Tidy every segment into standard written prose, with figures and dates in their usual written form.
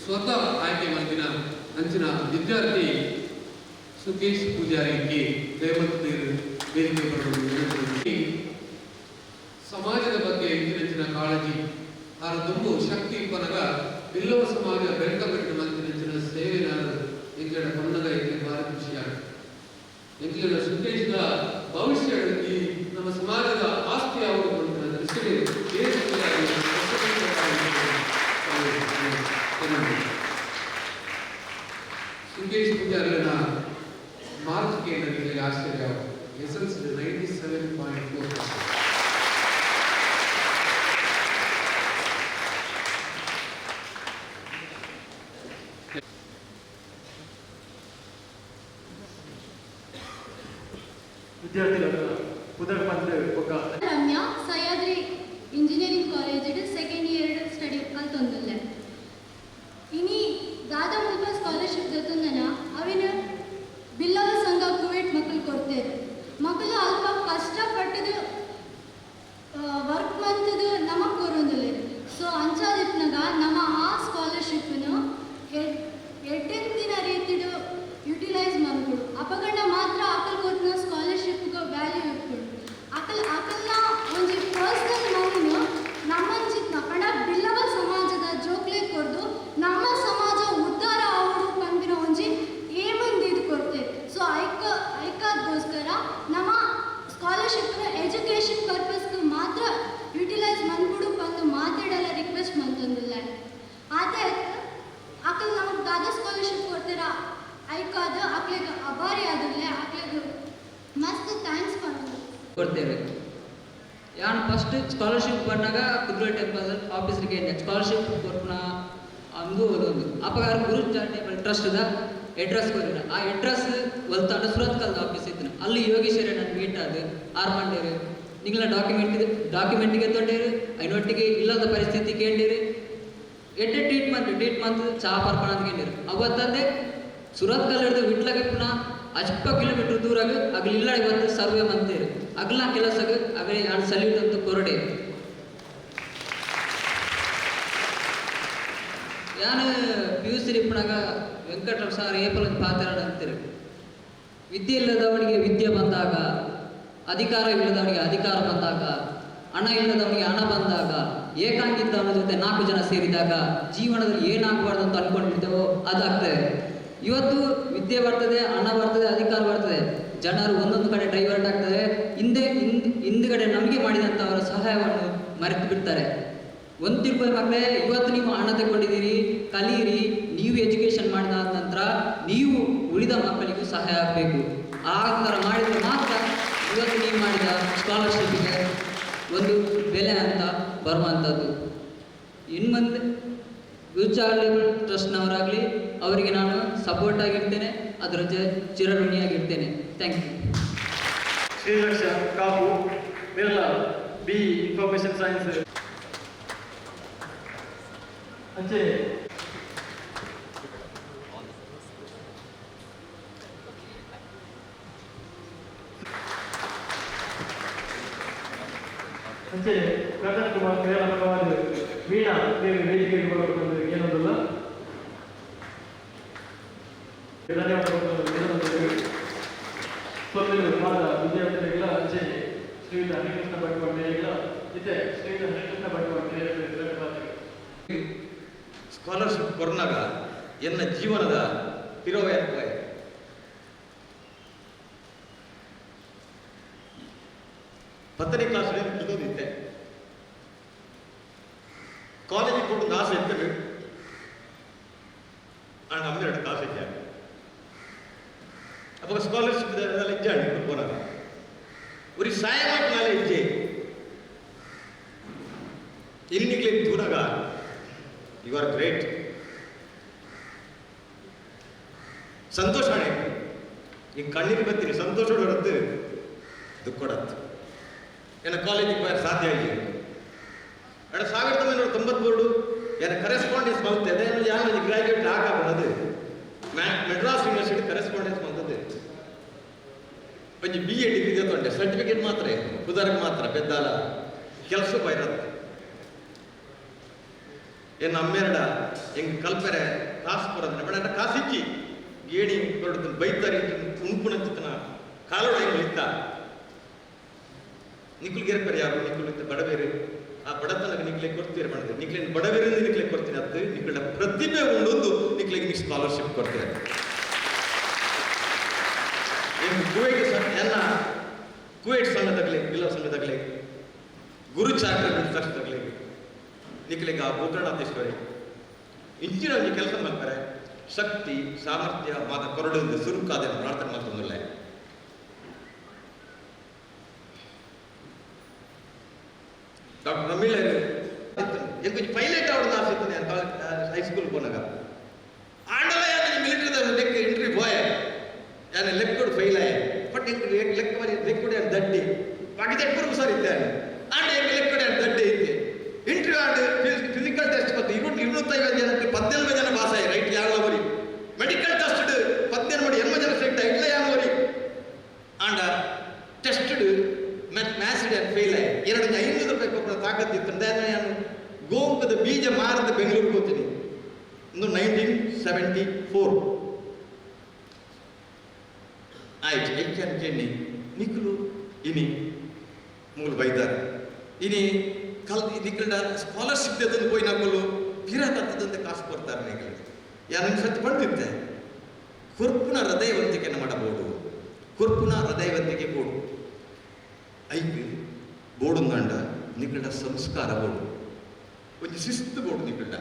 ಸ್ವತಃ ಆಯ್ಕೆ ಮಾಡಿದ ಅಂಚಿನ ವಿದ್ಯಾರ್ಥಿ ಸುಕೇಶ್ ಪೂಜಾರಿಗೆ ದಯಮಂತ ವೇದಿಕೆ ಪಡೆದು ಸಮಾಜದ ಬಗ್ಗೆ ಹೆಚ್ಚಿನ ಕಾಳಜಿ ಆರ ತುಂಬು ಶಕ್ತಿ ಪನಗ ಬಿಲ್ಲವ ಸಮಾಜ ಬೆಳಕಬೆಟ್ಟು ಮಂಚಿನ ಸೇವೆನಾರು ಎಂಗಳ ಪನ್ನಗ ಎಂಗೆ ಭಾರಿ ಖುಷಿಯಾಗ ಎಂಗಿನ ಸುಕೇಶ್ನ ಭವಿಷ್ಯ ಈ ನಮ್ಮ ಸಮಾಜದ ಆಸ್ತಿ ಅವರು ಸುಕೇಶ್ ಪೂಜಾರಿನ ಮಾರ್ಕ್ ಕೇಂದ್ರಗಳಿಗೆ ಆಶ್ಚರ್ಯ ಎಸೆನ್ಸ್ 97.4%. ವಿದ್ಯಾರ್ಥಿಗಳ ಉದರ್ ಬಂದ್ರೆ ಒಕ್ಕ Ramya Sahyadri engineering college second year study ಕಲ್ತೊಂದುಲ್ಲೆ ಇನಿ ದಾದ ಮುಲ್ಪ ಸ್ಕಾಲರ್ಶಿಪ್ ದೊತ್ತೊಂದನ ಅವಿನ ಬಿಲ್ಲವ ಸಂಘ ಕುವೆಟ್ ಮಕ್ಕಳು ಕೊಡ್ತೇವೆ ಮಕ್ಕಳು ಅಲ್ಪ ಕಷ್ಟಪಟ್ಟದು ವರ್ಕ್ ಮಂತದು ನಮಗೆ ಕೊರೊಂದಿಲ್ಲ ಸೊ ಅಂಚಾದಿತ್ನಾಗ ನಮ್ಮ ಆ ಸ್ಕಾಲರ್ಶಿಪ್ನು ಎಡ್ಡೆತ್ತಿನ ರೀತಿಡು ಯುಟಿಲೈಸ್ ಮಾಡ್ಕೊಡು ಅಪಗಂಡ ಮಾತ್ರ ಆಕಲ್ ಕೊಟ್ಟಿನ ಸ್ಕಾಲರ್ಶಿಪ್ಗೆ ವ್ಯಾಲ್ಯೂ ಇಟ್ಕೊಡು ಆಕಲ್ನ ಒಂದು ಪರ್ಸ್ನಲ್ ಮೌನು ನಮ್ಮಂಚಿತ್ನ ಕಣ ಬಿಲ್ಲವ ಸಮಾಜದ ಜೋಕ್ಲೆ ಕೊಡ್ದು ನಮ್ಮ ಸಮಾಜ ಉದ್ಧಾರ ಅವರು ಪಂಪಿನ ಒಂಜಿ ಏಮಂದು ಇದು ಕೊಡ್ತೇವೆ ಸೊ ಐಕಾದಗೋಸ್ಕರ ನಮ್ಮ ಸ್ಕಾಲರ್ಶಿಪ್ನ ಎಜುಕೇಷನ್ ಪರ್ಪಸ್ಗೆ ಮಾತ್ರ ಯುಟಿಲೈಸ್ ಮಾಡ್ಬಿಡು ಬಂದು ಮಾತಾಡಲ್ಲ ರಿಕ್ವೆಸ್ಟ್ ಮಾಡ್ತಂದಿಲ್ಲ ಆದ್ರೆ ಆಕಲ್ ನಮಗೆ ದಾದಾ ಸ್ಕಾಲರ್ಶಿಪ್ ಕೊಡ್ತೀರ ಐಕಾದ ಆಕ್ಲೆಗೆ ಅಭಾರಿ ಆದಿಲ್ಲ ಆಕ್ಲೆಗೆ ಮಸ್ತ್ ಥ್ಯಾಂಕ್ಸ್ ಕೊಡ್ತೇವೆ ಯಾನ್ ಫಸ್ಟ್ ಸ್ಕಾಲರ್ಶಿಪ್ ಬಂದಾಗ ಕುದುರೆ ಟೆಂಪಲ್ ಆಫೀಸ್ಗೆ ಸ್ಕಾಲರ್ಶಿಪ್ ಕೊಟ್ಟನ ಅಂದು ಒಂದು ಅಪಗಾರ ಗುರು ಚಾರಿಟೇಬಲ್ ಟ್ರಸ್ಟ್ದ ಅಡ್ರೆಸ್ ಕೊಟ್ಟಿನ ಆ ಅಡ್ರೆಸ್ ಒಲ್ತಾಂಡ ಸುರತ್ಕಲ್ದ ಆಫೀಸ್ ಇತ್ತು ಅಲ್ಲಿ ಯೋಗೀಶ್ವರ ನಾನು ಮೀಟ್ ಆದ ಆರು ಮಂಡೇರು ನಿಂಗಳ ಡಾಕ್ಯುಮೆಂಟ್ಗೆ ತೊಂಡೇರು ಐನೊಟ್ಟಿಗೆ ಇಲ್ಲದ ಪರಿಸ್ಥಿತಿ ಕೇಳಿರಿ ಎಡ್ಡೆ ಟ್ರೀಟ್ಮೆಂಟ್ ಚಾ ಪರ್ಪಣ ಅಂತ ಕೇಳಿರು ಅವತ್ತಂದೆ ಸುರತ್ಕಲ್ ಹಿಡಿದು ವಿಟ್ಲಗೆ ಪುನಃ 10 ಕಿಲೋಮೀಟರ್ ದೂರಾಗ ಅಗಲಿಲ್ಲ ಇವತ್ತು ಸರ್ವೆ ಮಂತೇರು ಅಗಲ ಕೆಲಸಕ್ಕೆ ಅಗಲಿ ನಾನು ಸಲ್ಯೂಟ್ ಅಂತ ಕೊರಡೆ ಯಾನು PUC ರಿಪ್ಪಣಾಗ ವೆಂಕಟರಾವ್ ಸಾರ್ ಏಪಲ್ ಪಾತ್ರ ಅಂತೀರಿ ವಿದ್ಯೆ ಇಲ್ಲದವನಿಗೆ ವಿದ್ಯೆ ಬಂದಾಗ ಅಧಿಕಾರ ಇಲ್ಲದವನಿಗೆ ಅಧಿಕಾರ ಬಂದಾಗ ಹಣ ಇಲ್ಲದವನಿಗೆ ಹಣ ಬಂದಾಗ ಏಕಾಂಗಿದ್ದವನ ಜೊತೆ 4 ಜನ ಸೇರಿದಾಗ ಜೀವನದಲ್ಲಿ ಏನಾಗಬಾರ್ದು ಅಂತ ಅನ್ಕೊಂಡಿರ್ತೇವೋ ಅದಾಗ್ತದೆ ಇವತ್ತು ವಿದ್ಯೆ ಬರ್ತದೆ ಹಣ ಬರ್ತದೆ ಅಧಿಕಾರ ಬರ್ತದೆ ಜನರು ಒಂದೊಂದು ಕಡೆ ಡೈವರ್ಟ್ ಆಗ್ತದೆ ಹಿಂದುಗಡೆ ನಮಗೆ ಮಾಡಿದಂಥವರ ಸಹಾಯವನ್ನು ಮರೆತು ಬಿಡ್ತಾರೆ ಒಂದು ತಿಳ್ಕೊಳ್ಳಿ ಮಕ್ಕಳೇ ಇವತ್ತು ನೀವು ಹಣ ತಗೊಂಡಿದ್ದೀರಿ ಕಲೀರಿ ನೀವು ಎಜುಕೇಷನ್ ಮಾಡಿದ ನಂತರ ನೀವು ಉಳಿದ ಮಕ್ಕಳಿಗೂ ಸಹಾಯ ಆಗಬೇಕು ಆ ಥರ ಮಾಡಿದರೆ ಮಾತ್ರ ಇವತ್ತು ನೀವು ಮಾಡಿದ ಸ್ಕಾಲರ್ಶಿಪ್ಗೆ ಒಂದು ಬೆಲೆ ಅಂತ ಬರುವಂಥದ್ದು ಇನ್ನು ಮುಂದೆ ಯೂತ್ ಚಾರಿಟೇಬಲ್ ಟ್ರಸ್ಟ್ನವರಾಗಲಿ ಅವರಿಗೆ ನಾನು ಸಪೋರ್ಟ್ ಆಗಿರ್ತೇನೆ ಅದರ ಚಿರಋಣಿಯಾಗಿರ್ತೇನೆ thank you Shreeraksha Kapu Birla B information science ಅಂಚೆ ಅಂಚೆ ಪ್ರಧಾನ ಕುಮಾರ್ ಪ್ರೇರಣವಾದ ವೀಣಾ ದೇವಿ ವೇದಿಕೆಗೆ ಬರಬೇಕಂದ್ರೆ ಏನೊಂದಲ್ಲ ಸೊಲ್ಲೆಗಳು ಮಾದ ವಿದ್ಯಾರ್ಥಿಗಳಿಗೆಲ್ಲ ಅಂಚೆ ಶ್ರೀಯುತ ಹರಿಕೃಷ್ಣ ಭಟ್ಟ ಇದೆ ಶ್ರೀಯುತ ಹರಿಕೃಷ್ಣ ಭಟ್ಟ ಸ್ಕಾಲರ್ಶಿಪ್ ಕೊರನಾಗ ಎನ್ನ ಜೀವನದ ತಿರೋವೇರ್ಪ 10ನೇ ಕ್ಲಾಸ್ಗೆ ಇದ್ದೋದಿತ್ತೆ ಕಾಲೇಜಿಗೆ ಕೊಟ್ಟು ಆಸೆ ಇರ್ತದೆ ಆಂಡ್ 12 ಕಾಸು ಇದ್ದಾಗ അപ്പോൾ സ്കോളർഷിപ്പ് ഇജ്ജാണ് പോരാ ഒരു സായമായിട്ട് ഇജ്ജെ ഇന്നിക്ക് ദൂരക ಯು ಆರ್ ಗ್ರೇಟ್ ಸಂತೋಷಾಣೆ ಈ ಕಣ್ಣಿಗೆ ಬರ್ತೀನಿ ಸಂತೋಷ ಹೊರತು ದುಃಖಡತ್ತು ಏನ ಕಾಲೇಜಿಗೆ ಬರ ಸಾಧ್ಯ ಆಗಿ 1992 ಏನ ಕರೆಸ್ಪಾಂಡೆನ್ಸ್ ಮಾಡ್ತದೆ ಯಾರು ಗ್ರಾಜುಯೇಟ್ ಆಗಾಬನ್ನದು ಮೆಡ್ರಾಸ್ ಯೂನಿವರ್ಸಿಟಿ ಕರೆಸ್ಪಾಂಡೆನ್ಸ್ ಮಾಡ್ತದೆ ಒಂಜಿ BA ಡಿಗ್ರಿ ತೊಂಡೆ ಸರ್ಟಿಫಿಕೇಟ್ ಮಾತ್ರ ಉದಾಹರಣೆ ಮಾತ್ರ ಪೆದ್ದಾಲ ಕೆಲಸ ಬೈರತ್ತೆ ಏನು ಅಮ್ಮೆರಡ ಹೆಂಗೆ ಕಲ್ಪರೆ ಕಾಸು ಬರೋದನ್ನ ಬೇಡ ಕಾಸಿಕ್ಕಿ ಏಣಿ ಕೊಡ್ತಾನೆ ಬೈತಾರೆ ಉಣ್ಪುಣಂಚಿತನ ಕಾಲೊಳಗೆ ಇತ್ತ ನಿಕ್ಲಿಗೆರ್ಪರೆ ಯಾರು ನಿಕ್ಲಿಂದ ಬಡಬೇರು ಆ ಬಡತನಕ್ಕೆ ನಿಕ್ಲೆ ಕೊಡ್ತೀರಿ ಮಾಡಿದ್ರೆ ನಿಕ್ಲಿನ ಬಡಬೇರಿಂದ ನಿಕ್ಲೆ ಕೊಡ್ತೀನಿ ಅದು ನಿಕ್ಲ ಪ್ರತಿಭೆ ಒಂದೊಂದು ನಿಕ್ಲಿಗೆ ನೀವು ಸ್ಕಾಲರ್ಶಿಪ್ ಕೊಡ್ತೀರಿ ಕುವೈಟ್ ಸಂಘದಾಗಲಿ ಬಿಲ್ಲವ ಸಂಘದಾಗಲಿ ಗುರು ಚಾರಿಟಬಲ್ ಟ್ರಸ್ಟ್ದಾಗಲಿ ನಿಕ್ಲಿಗೆ ಆ ಗೋಕರ್ಣಾಥೇಶ್ವರಿ ಇಂಚಿನ ಒಂದು ಕೆಲಸ ಮಾಡ್ತಾರೆ ಶಕ್ತಿ ಸಾಮರ್ಥ್ಯ ಮಾತ ಕೊರಡು ಸುರುಕಾದ ಪ್ರಾರ್ಥನೆ ಮಾಡ್ತಂದಿಲ್ಲ ಡಾಕ್ಟರ್ ರಮೀಳ್ ಎಂಕೊಂಚ ಪೈಲಟ್ ಅವ್ರದ್ದು ಆಸೆ ಇತ್ತು ಹೈಸ್ಕೂಲ್ ಹೋನಾಗ ಆಂಡಲ ಮಿಲಿಟರಿ ಲೆಕ್ಕ ಎಂಟ್ರಿ ಹೋಯ್ ಯಾನೆ ಲೆಕ್ಕಡು ಫೈಲ್ ಆಯ್ ಬಟ್ ಲೆಕ್ಕ ಮರಿ ಲೆಕ್ಕಡೆ ದಡ್ಡಿ ಬಾಕಿ ಪುರುಗು ಸರ್ ಇದ್ದಾನೆ ಆಂಡ ಲೆಕ್ಕಡೆ ದಡ್ಡಿ ಇತ್ತೆ ಇಂಟರ್ವ್ಯೂ ಆಡ್ ಫಿಸಿಕಲ್ ಟೆಸ್ಟ್ ಬಂದು 250 ಜನಕ್ಕೆ 14 ಜನ ಪಾಸ್ ಆಯ್ತು ರೈಟ್ ಯಾರು ಬರಿ ಮೆಡಿಕಲ್ ಟೆಸ್ಟ್ 17 ಮಾಡಿ 8 ಜನ ಸೆಟ್ ಇಲ್ಲ ಯಾರು ಬರಿ ಆಂಡ ಟೆಸ್ಟೆಡ್ ಮ್ಯಾಥ್ಸ್ ಫೇಲ್ ಆಯ್ 2500 ರೂಪಾಯಿ ಕೊಟ್ಟು ತಾಕತ್ತಿತ್ತು ನಾನು ಗೋಮುಖದ ಬೀಜ ಮಾರದ ಬೆಂಗಳೂರಿಗೆ ಹೋಗ್ತೀನಿ ಒಂದು 1974 ಆಯ್ತು ಹೆಚ್ಚು ನಿಖಲು ಇನಿ ಮೂಲ ಬೈದಾರ ಇನಿ ನಿಖಲ ಸ್ಕಾಲರ್ಶಿಪ್ ತಂದು ಹೋಗಿ ನಾಕಲು ಪಿರಾಕತ್ತದಂತೆ ಕಾಸು ಕೊಡ್ತಾರೆ ನಿಖಲು ಯಾರು ಸತ್ಯ ಬಂದಿದ್ದೆ ಕೊರ್ಪುನ ಹೃದಯವಂತಿಕೆಯನ್ನು ಮಾಡಬಹುದು ಕೊರ್ಪುನ ಹೃದಯವಂತಿಕೆ ಬೋಡು ಐದು ಬೋಡುಂದಂಡ ನಿಖಲ ಸಂಸ್ಕಾರ ಬೋಡು ಒಂದು ಶಿಸ್ತು ಬೋಡು ನಿಖಲ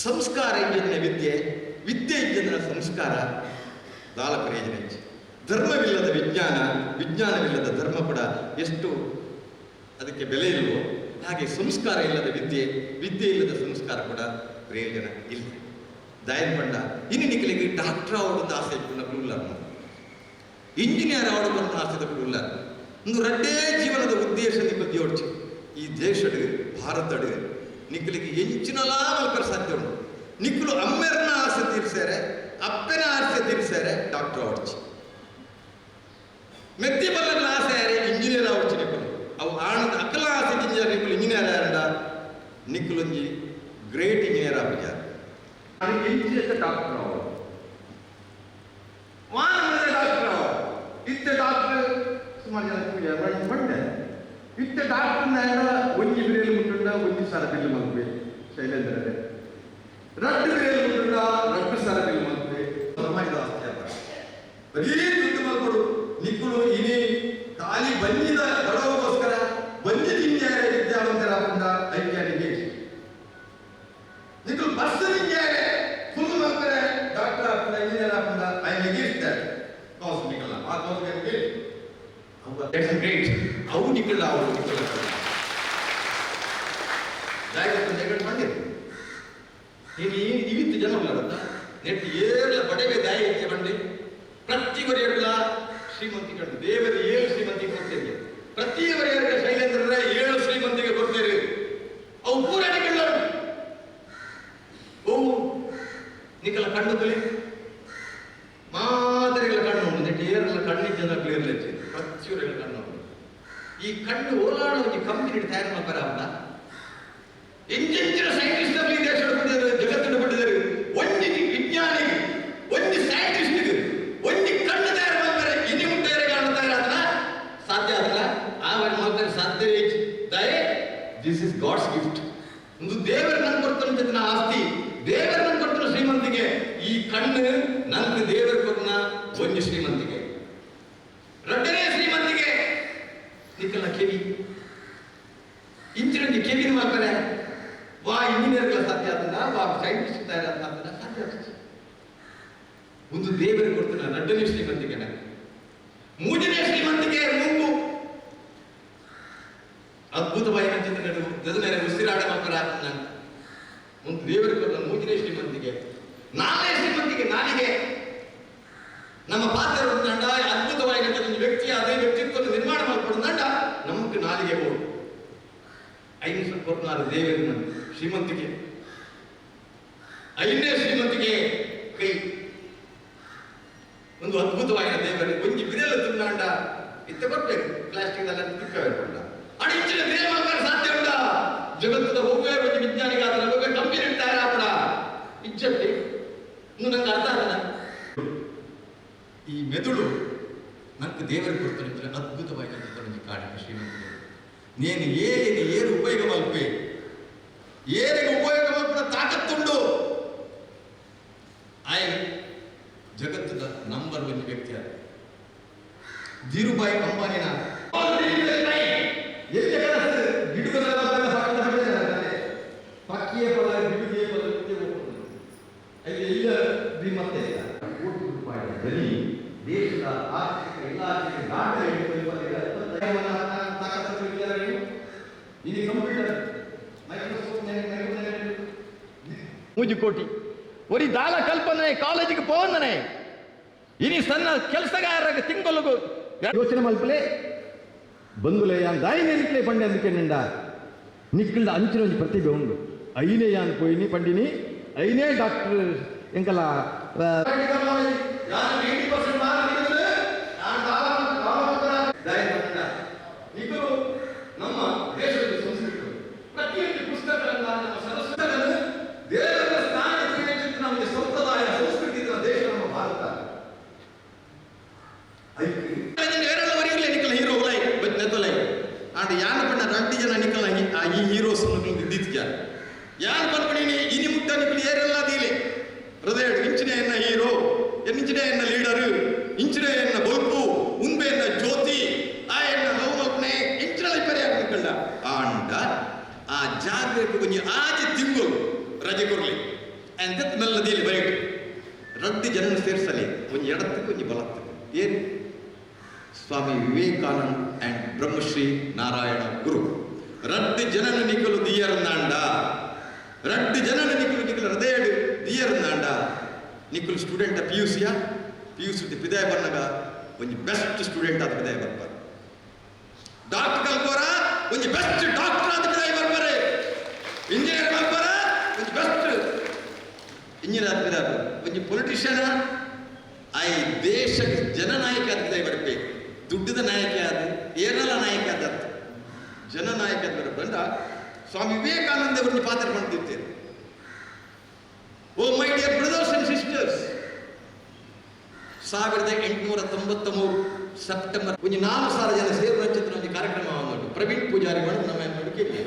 ಸಂಸ್ಕಾರ ಇಂಜನ ವಿದ್ಯೆ ವಿದ್ಯೆ ಇಂಜನ ಸಂಸ್ಕಾರ ದಾಳ ಪ್ರಯೋಜನ ಹೆಚ್ಚು ಧರ್ಮವಿಲ್ಲದ ವಿಜ್ಞಾನ ವಿಜ್ಞಾನವಿಲ್ಲದ ಧರ್ಮ ಕೂಡ ಎಷ್ಟು ಅದಕ್ಕೆ ಬೆಲೆ ಇಲ್ವೋ ಹಾಗೆ ಸಂಸ್ಕಾರ ಇಲ್ಲದ ವಿದ್ಯೆ ವಿದ್ಯೆ ಇಲ್ಲದ ಸಂಸ್ಕಾರ ಕೂಡ ಪ್ರಯೋಜನ ಇಲ್ಲ ದಾಯನ್ ಪಂಡ ಇನ್ನು ನಿಖಲಿಗೆ ಡಾಕ್ಟರ್ ಆವಡೊಂದು ಆಸೆ ಇಟ್ಟು ಇಂಜಿನಿಯರ್ ಆವಡೊಂದು ಆಸೆ ತಗೊಳ್ಳ ಒಂದು ರಡ್ಡೇ ಜೀವನದ ಉದ್ದೇಶ ನಿಖಲ್ ಜೋಡ್ಚಿ ಈ ದೇಶಡ್ ಭಾರತಡ್ ನಿಖಲಿಗೆ ಎಂಚಿನಲಾ ಮಲ್ಕರ್ ಸಾಧ್ಯ ಉಂಟು ನಿಖಲು ಅಮ್ಮೆರನ ಆಸೆ ತೀರ್ಸಾರೆ ಅಪ್ಪನ ಆಸೆ ತೀರ್ಸಾರೆ ಡಾಕ್ಟರ್ ಆವಡ್ಚಿ ಮೆತ್ತಿ ಬಲ್ಲದ ಆಸೆ ಯಾರೇ ಇಂಜಿನಿಯರ್ ಆವಡ್ಚಿ ನಿಖಲು ಅವು ಆಣದ ಅಕ್ಕಲ ಆಸೆ ಇಂಜಿನಿಯರ್ ಆರಂಡ ನಿಖಲೊಂಜಿ ಗ್ರೇಟ್ ಇಂಜಿನಿಯರ್ ಆಪಿದ್ದಾರೆ ಡಾಕ್ಟರ್ ಅವರು ಡಾಕ್ಟರ್ ಇತ್ತ ಡಾಕ್ಟರ್ ಸುಮಾರು ಜನ ಬಂಡೆ ಇತ್ತ ಡಾಕ್ಟರ್ ಒಂಜಿ ಬಿರಿಯಲ್ಲಿ ಮುಟ್ಟುಂಡ ಒಂಜಿ ಸಾರ ಬಿಲ್ಲು ಮಲ್ಪೆ ಶೈಲೇಂದ್ರ ರಟ್ಟು ಬಿರಿಯಲ್ಲಿ ಮುಟ್ಟುಂಡ ರಟ್ಟು ಸಾರ ಬಿಲ್ಲು ಮಲ್ಪೆ ಸಮಾಜದ ಆಸ್ತಿ ಬರೀ ದುಡ್ಡು ಮಲ್ಕೊಡು ನಿಕ್ಕಳು ಇನಿ ಖಾಲಿ ಬಂದಿದ ಬಡವಗೋಸ್ಕರ ಬಂದಿದ ಇಂಜಿನಿಯರ್ ವಿದ್ಯಾವಂತರಾದ ಐಕ್ಯಾನಿಗೆ ನಿಕ್ಕಳು ಬಸ್ ಇಂಜಿನಿಯರ್ ಫುಲ್ ಮಲ್ಕರೆ ಡಾಕ್ಟರ್ ಆಪಂದ ಇಂಜಿನಿಯರ್ ಆಪಂದ ಐ ನೆಗೆಟ್ ದಟ್ ಕಾಸ್ ನಿಕ್ಕಲ್ಲ ಆ ಕಾಸ್ ಗೆ ದಟ್ಸ್ ಗ್ರೇಟ್ ಅವು ನಿಕ್ಕಲ್ಲ ಅವರು ನಿಕ್ಕಲ್ಲ ಜಾಗೃತ ನೆಗೆಟ್ ಮಾಡಿದ್ರು ಇನಿ ಇವಿತ್ತು ಜನ ಉಳ್ಳಾರತ್ತ ನೆಟ್ ಏರ್ಲ ಬಡವೆ ದಾಯಿ ಹೆಚ್ಚೆ ಬಂಡಿ ಪ್ರತಿವರೆಯಲ್ಲ ಶ್ರೀಮಂತಿಗಳು ದೇವರ 7 ಶ್ರೀಮಂತಿಗೆ ಕೊಡ್ತೇವೆ ಪ್ರತಿವರೆಯರ ಶೈಲೇಂದ್ರರ 7 ಶ್ರೀಮಂತಿಗೆ ಕೊಡ್ತೇವೆ ಅವು ಪೂರೈಕೆಲ್ಲ ಓ ನಿಕಲ ಕಣ್ಣು ತಲೆ ಮಾದರಿಗಳ ಕಣ್ಣು ಉಂಟು ನೆಟ್ ಏರೆಲ್ಲ ಕಣ್ಣಿಗೆ ಜನ ಕ್ಲಿಯರ್ ಲೆಚ್ಚಿ ಪ್ರತಿವರೆಗಳ ಕಣ್ಣು ಉಂಟು ಈ ಕಣ್ಣು ಓಲಾಡ ಒಂದು ಕಂಪನಿ ತಯಾರು ಮಾಡ್ತಾರೆ ಅಂತ ಎಂಜೆಂಚಿನ ಸೈಂಟಿಸ್ಟ್ ಈ ದೇಶದ ಬಿಟ್ಟಿದ್ದಾರೆ ಜಗತ್ತಿನ ಬಿಟ್ಟಿದ್ದಾರೆ ಒಂದು ವಿಜ್ಞಾನಿಗೆ ಒಂದು ಸೈಂಟಿಸ್ಟ್ಗೆ ಒಂದು ಕಣ್ಣು ತಯಾರು ಮಾಡ್ತಾರೆ ಇನಿ ಮುಟ್ಟೇರೆ ಕಾಣ್ತಾರೆ ಅದನ್ನ ಸಾಧ್ಯ ಆಗಲ್ಲ ಆವಾಗ ಮಾಡ್ತಾರೆ ಸಾಧ್ಯ ದಯೆ ದಿಸ್ ಇಸ್ ಗಾಡ್ಸ್ ಗಿಫ್ಟ್ ಒಂದು ದೇವರು ನನ್ ಕೊಡ್ತಾನ ಆಸ್ತಿ ದೇವರು ನನ್ ಕೊಡ್ತಾನ ಶ್ರೀಮಂತಿಗೆ ಈ ಕಣ್ಣು ನನ್ಗೆ ದೇವರು ಕೊಟ್ಟನ ಒಂದು ಶ್ರೀಮಂತಿಗೆ ರಡ್ಡನೇ ಶ್ರೀಮಂತಿಗೆ ನಿಕ್ಕಲ್ಲ ಕೆವಿ ಇಂಚಿನ ಕೆವಿನ ಮಾಡ್ತಾರೆ ವಾ ಇಂಜಿನಿಯರ್ಗಳ ಸಾಧ್ಯ ಆತನ ವಾ ಸೈಂಟಿಸ್ಟ್ ತಯಾರ ಸಾಧ್ಯ ಆಗ್ತದೆ ಒಂದು ದೇವರು ಕೊಡ್ತಾನ ರಡ್ಡನೇ ಶ್ರೀಮಂತಿಗೆ ಮೂರನೇ ಶ್ರೀಮಂತಿಗೆ ಮೂಗು ಅದ್ಭುತವಾದ ಚಿತ್ರಗಳು ಜೊತೆ ಉಸಿರಾಡ ಮಕ್ಕಳ ಒಂದು ದೇವರು ಕೊಟ್ಟ ಮೂರನೇ ಶ್ರೀಮಂತಿಗೆ 4ನೇ ಶ್ರೀಮಂತಿಗೆ ನಾಲಿಗೆ ನಮ್ಮ ಪಾತ್ರ ದಂಡ ಅದ್ಭುತವಾದ ಒಂದು ವ್ಯಕ್ತಿ ಅದೇ ವ್ಯಕ್ತಿತ್ವವನ್ನು ನಿರ್ಮಾಣ ಮಾಡಿಕೊಡು ದಂಡ ನಮಗೆ ನಾಲಿಗೆ ಬೋಡು 5 ಕೊಡ್ತಾರೆ ದೇವರ ಶ್ರೀಮಂತಿಗೆ 5ನೇ ಶ್ರೀಮಂತಿಗೆ ಕೈ ಒಂದು ಅದ್ಭುತವಾದ ದೇವರು ಒಂಜಿ ಬಿರಲು ತುಂಡಾಂಡ ಇತ್ತ ಕೊಡ್ಬೇಕು ಪ್ಲಾಸ್ಟಿಕ್ ಎಲ್ಲ ತಿಕ್ಕಬೇಕಲ್ಲ ಅಡಿಚಿನ ದೇವ ಸಾಧ್ಯ ಉಂಟ ಜಗತ್ತದ ಒಬ್ಬೇ ಒಂದು ವಿಜ್ಞಾನಿಗಾದ ಒಬ್ಬ ಕಂಪನಿ ಇನ್ನು ನಂಗೆ ಅರ್ಥ ಆಗಲ್ಲ. ಈ ಮೆದುಳು ನನಗೆ ದೇವರಿಗೆ ಕೊಡ್ತಾನೆ ಅದ್ಭುತವಾಗಿ ನನ್ನ ಕಾಡಿನ ಶ್ರೀಮಂತರು నేను ఏరు ఉపయోగ మల్పే ఏరికి ఉపయోగ మల్పిన ತಾಕತ್ತುಂಡು ఆయన ಜಗತ್ತದ ನಂಬರ್ 1 ವ್ಯಕ್ತಿ ಆದ ಧೀರುಭಾಯಿ ಅಂಬಾನಿನ ಪಕ್ಕಿಯ ಪದ ಬಿಡುಗೆ ಪದ ಅಲ್ಲಿ ಇಲ್ಲ ಶ್ರೀಮಂತ ಕೋಟಿ ರೂಪಾಯಿ ದನಿ ದೇಶದ ಆರ್ಥಿಕ ಇಲಾಖೆಗೆ ದಾಖಲೆ ఇది కంప్యూటర్ ಮೂಜು ಕೋಟಿ ಒರಿ ದಾಳ ಕಲ್ಪನೆ ಕಾಲೇಜಿಗೆ ಪೋಂದನೆ ಇನಿ ಸಣ್ಣ ಕೆಲಸಗಾರರಿಗೆ ತಿಂಗಳಿಗೆ ಯೋಚನೆ ಮಲ್ಪಲೆ ಬಂದುಲೆ ಯಾನ್ ದಾಯಿ ನೆನಕ್ಲೆ ಪಂಡೆ ಅದಕ್ಕೆ ನಿಂದ ನಿಕ್ಕಲ್ದ ಅಂಚಿನ ಒಂದು ಪ್ರತಿಭೆ ಉಂಡು ಐನೇ ಯಾನ್ ಪೋಯಿನಿ ಪಂಡಿನಿ ಐನೇ ಡಾಕ್ಟರ್ ಎಂಕಲ ನಮ್ಮ ದೇಶದ ಸಂಸ್ಕೃತಿ ಪ್ರತಿಯೊಂದು ಪುಸ್ತಕಗಳನ್ನ ನಮ್ಮ ಸರಸ್ವತಿಗಳನ್ನು ದೇವರ ಸ್ಥಾನ ನಮಗೆ ಸಂಪ್ರದಾಯ ಸಂಸ್ಕೃತಿ ದೇಶ ನಮ್ಮ ಭಾರತ ನಿಕ್ಕಲ ಹೀರೋ ನೆತ್ತಲೈ ಆಡ ಯಾನ ಪಣ್ಣ 2 ಜನ ನಿಕ್ಕಲ ಈ ಹೀರೋಸ್ ದಿದ್ದಿದ್ಯ ಯಾನ್ ಪನ್ಪಣಿನಿ ಇನಿ ಮುಟ್ಟ ನಿಕ್ಕಲು ಏರೆಲ್ಲ ದೀಲೆ ಹೃದಯ ಇಂಚಿನ ಎನ್ನ ಹೀರೋ ಇಂಚಿನ ಎನ್ನ ಲೀಡರ್ ಇಂಚಿನ ಎನ್ನ ಬಲ್ಪು ಉಂಬೆ ಎನ್ನ ಜ್ಯೋತಿ ಆ ಎನ್ನ ಲವ್ಮಲ್ಪನೆ ಇಂಚಿನ ಪರಿಯಾಕಂಡ ಆಂಡ ಆ ಜಾಗಕ್ಕೆ ಕೊಂಚ ಆಜೆ ತಿಂಗಳು ರಜೆ ಕೊರಲಿ ಅಂತ ಮೆಲ್ಲದಿಲ್ಲಿ ಬರೀಟು 2 ಜನ ಸೇರಿಸಲಿ ಒಂದು ಎಡತ್ತಿಗೆ ಒಂದು ಬಲತ್ತಿಗೆ ಏನು ಸ್ವಾಮಿ ವಿವೇಕಾನಂದ ಅಂಡ್ ಬ್ರಹ್ಮಶ್ರೀ ನಾರಾಯಣ ಗುರು 2 ಜನನ ನಿಕ್ಕಲು ದಿಯರಂದಾಂಡ 2 ಜನನ ನಿಕ್ಕಲು ಹೃದಯ ದಿಯರಂದಾಂಡ ನಿಕ್ಕಲು ಸ್ಟೂಡೆಂಟ್ ಪಿಯುಸಿ ಪಿದಾಯ ಬನ್ನಗ ಒಂದು ಬೆಸ್ಟ್ ಸ್ಟೂಡೆಂಟ್ ಆದ ಪಿದಾಯ ಬರ್ತಾರೆ ಡಾಕ್ಟರ್ ಕಲ್ಕೋರ ಒಂದು ಬೆಸ್ಟ್ ಡಾಕ್ಟರ್ ಆದ ಪಿದಾಯ ಬರ್ತಾರೆ ಇಂಜಿನಿಯರ್ ಕಲ್ಕೋರ ಒಂದು ಬೆಸ್ಟ್ ಇಂಜಿನಿಯರ್ ಆದ ಪಿದಾಯ ಒಂದು ಪೊಲಿಟಿಷಿಯನ್ ಐ ದೇಶಕ್ಕೆ ಜನನಾಯಕ ಆದ ಪಿದಾಯ ಬರ್ಬೇಕು ದುಡ್ಡದ ನಾಯಕ ಆದ ಏನೆಲ್ಲ ನಾಯಕ ಆದ ಜನನಾಯಕ ಆದ ಬಂದ ಸ್ವಾಮಿ ವಿವೇಕಾನಂದ ಅವರನ್ನು ಪಾತ್ರ ಮಾಡ್ತಿರ್ತೇನೆ O my dear brothers and sisters 1893 September ಒಂದು 4,000 ಜನ ಸೇರುವ ಒಂದು ಕಾರ್ಯಕ್ರಮವನ್ನು ಪ್ರವೀಣ್ ಪೂಜಾರಿ ಮಾಡಿ ನಮ್ಮ ಮಡಿಕೇರಿ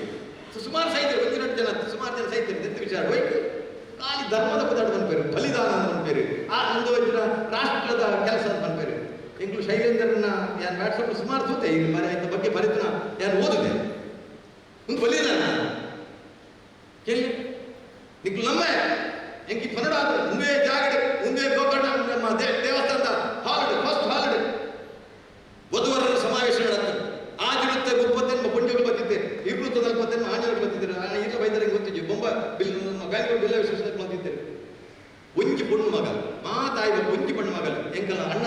ಸುಮಾರು ಸಾಹಿತ್ಯ 1-2 ಜನ ಸುಮಾರು ಜನ ಸಾಹಿತ್ಯ ಎಂತ ವಿಚಾರ ಹೋಯ್ತು ಖಾಲಿ ಧರ್ಮದ ಪದಾರ್ಥ ಬಂದ್ಪೇರು ಬಲಿದಾನ ಬಂದ್ಪೇರು ಆ ಒಂದು ರಾಷ್ಟ್ರದ ಕೆಲಸ ಅಂತ ಬಂದ್ಪೇರು ಎಂಕ್ಲು ಶೈಲೇಂದ್ರನ ಯಾನ್ ವಾಟ್ಸಪ್ ಸುಮಾರು ತೂತೆ ಈಗ ಮನೆ ಆಯ್ತ ಬಗ್ಗೆ ಬರೆದನ ಯಾರು ಓದಿದೆ ಒಂದು ಬಲಿದಾನ ಕೇಳಿ ನಿಕ್ಲು ನಮ್ಮ ಎಂಕಿ ಕನ್ನಡ ಮುಂದೆ ಜಾಗಡೆ ಮುಂದೆ ಗೋಕರ್ಣ ನಮ್ಮ ದೇವಸ್ಥಾನದ ಹಾಲಿಡೆ ಫಸ್ಟ್ ಹಾಲಿಡೆ ವಧುವರರ ಸಮಾವೇಶ ನಡೆಯುತ್ತೆ ಆದಿರುತ್ತೆ 30 ಪುಣ್ಯಗಳು ಬಂದಿದ್ದೆ 240 ಆಂಜನೇಯರು ಬಂದಿದ್ದಾರೆ ಈಗ ಬೈದರಿಗೆ ಗೊತ್ತಿದ್ದೆ ಬೊಂಬ ಬಿಲ್ ನಮ್ಮ ಬ್ಯಾಂಗ್ಳೂರು ಬಿಲ್ಲ ವಿಶೇಷಕ್ಕೆ ಬಂದಿದ್ದಾರೆ ಒಂಜಿ ಪುಣ್ಣು ಮಗ ಮಾತಾಯಿ ಒಂಜಿ ಪಣ್ಣು ಮಗಲು ಎಂಕಲ ಅಣ್ಣ